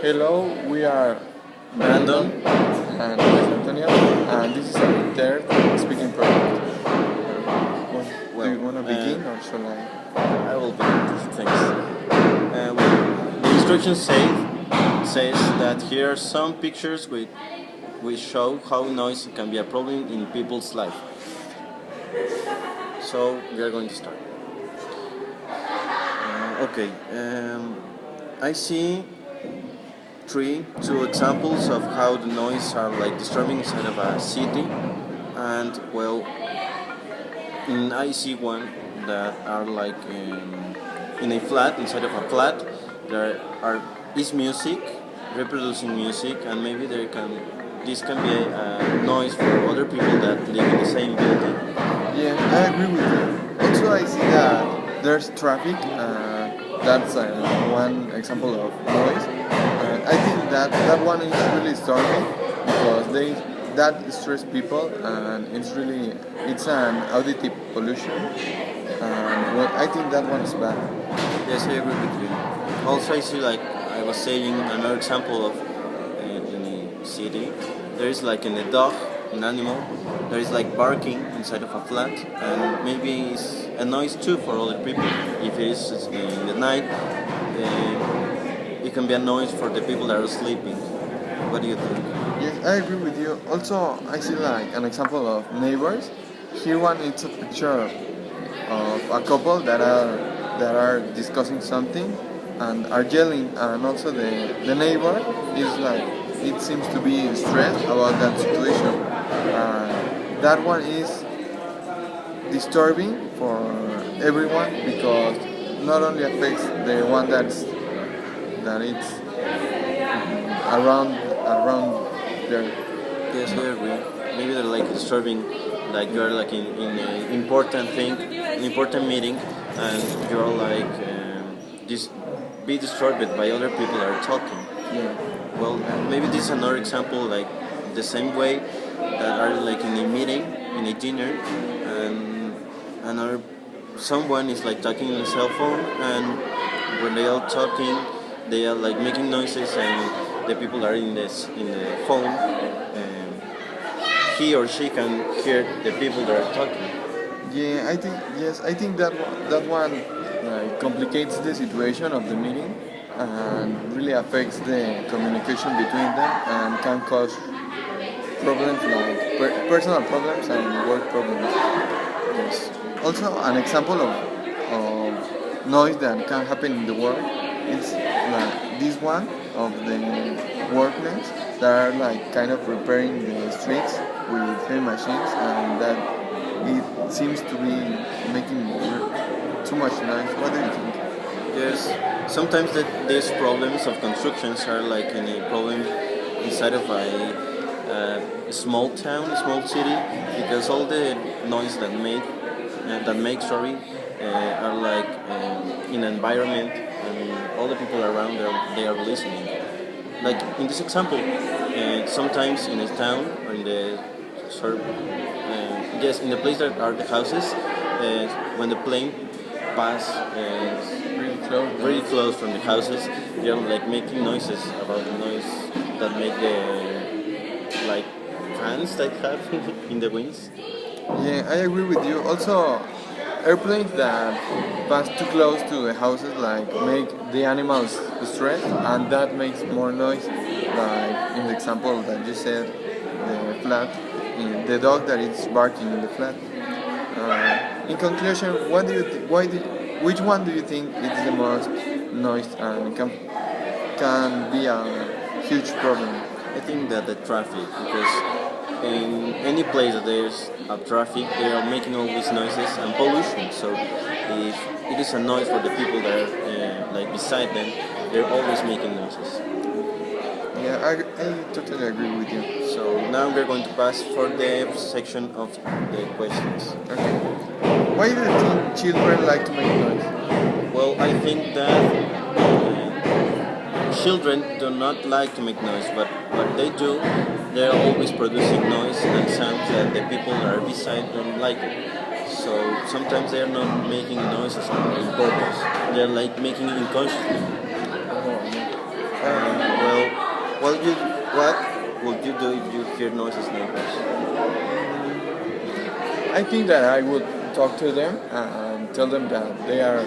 Hello, we are Brandon. Brandon and Luis Antonio, and this is our third speaking project. Do Well, you want to begin or shall I? I will begin these things. The instructions says that here are some pictures which show how noise can be a problem in people's life. So we are going to start. Okay. I see two examples of how the noise are like disturbing inside of a city, and well, I see one that are like in a flat, inside of a flat. There is music, reproducing music, and maybe this can be a noise for other people that live in the same building. Yeah, I agree with you. Also, I see that there's traffic. That's one example of noise. I think that one is really disturbing because that stress people, and it's an auditive pollution. And well, I think that one is bad. Yes, I agree with you. Also, I see like I was saying another example of in a city. There is like in a dog, an animal. There is like barking inside of a flat, and maybe it's a noise too for other people. If it is in the night, it can be a noise for the people that are sleeping. What do you think? Yes, I agree with you. Also, I see like an example of neighbors. Here one is a picture of a couple that are discussing something and are yelling, and also the neighbor is like it seems to be stressed about that situation. That one is disturbing for everyone because not only affects the one that it's around there. Yes, I agree. Maybe they're like disturbing, like you're like in an important thing, an important meeting, and you're like just be disturbed by other people that are talking. Yeah. Well, maybe this is another example, like the same way that are like in a meeting, in a dinner, and another someone is like talking on a cell phone, and when they are talking, they are like making noises, and the people are in the phone. He or she can hear the people that are talking. Yeah, I think that one like complicates the situation of the meeting and really affects the communication between them and can cause problems like personal problems and work problems. Yes. Also, an example of noise that can happen in the work is like this one of the workmen that are like kind of repairing the streets with heavy machines, and that it seems to be making too much noise. What do you think? Yes, sometimes these problems of constructions are like in a problem inside of a small town, a small city, because all the noise that make are like in an environment, and all the people around there they are listening. Like in this example, sometimes in a town or in the yes, in the place that are the houses, when the plane pass really close from the houses, they are like making noises about the noise that make the like fans that have in the wings. Yeah, I agree with you. Also, airplanes that pass too close to the houses like make the animals stressed, and that makes more noise. Like in the example that you said, the flat, the dog that is barking in the flat. In conclusion, what do you which one do you think is the most noise and can be a huge problem? I think that the traffic, because in any place that there's a traffic, they are making all these noises and pollution. So if it is a noise for the people that are like beside them, they're always making noises. Yeah, I totally agree with you. So now we're going to pass for the section of the questions. Okay. Why do you think children like to make noise? Well, I think that children do not like to make noise, but what they do, they're always producing noise and sounds that the people that are beside don't like it. So sometimes they're not making noises on purpose. They're like making it unconsciously. Oh, yeah. Well, What would you do if you hear noises neighbors? I think that I would talk to them and tell them that they are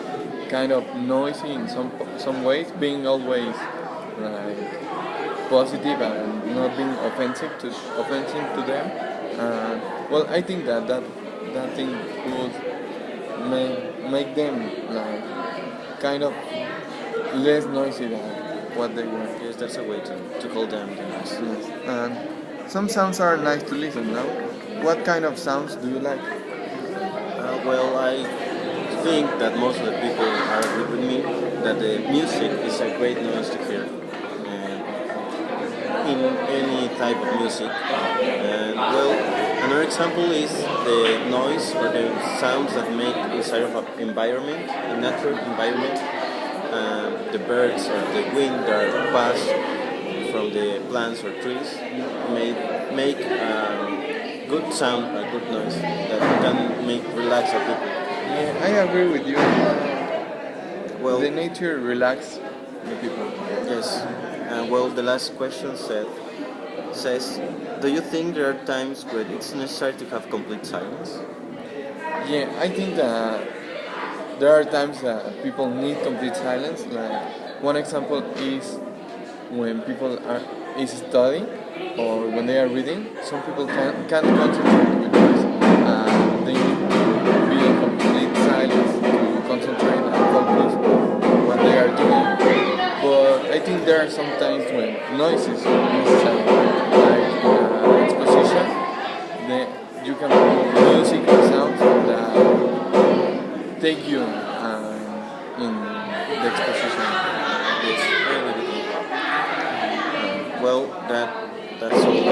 kind of noisy in some ways, being always like positive and not being offensive to them. Well, I think that thing would make them like kind of less noisy than what they were. Yes, that's a way to call them the noise. Yes. And some sounds are nice to listen now. What kind of sounds do you like? Well, I think that most of the people are agree with me that the music is a great noise to hear in any type of music. And well, another example is the noise or the sounds that make inside of an environment, a natural environment. The birds or the wind that pass from the plants or trees make good sound, a good noise that can make relax a people. Yeah, I agree with you. Well, the nature relax the people. yes. Well, the last question says, do you think there are times when it's necessary to have complete silence? Yeah, I think that there are times that people need complete silence. Like one example is when people is studying or when they are reading. Some people can't concentrate with noise. They need to be in complete silence to concentrate and focus on what they are doing. But I think there are some times when noise is necessary, like exposition. You can put music or sounds that take you in the exposition. Yes, I agree with you. Well, that's all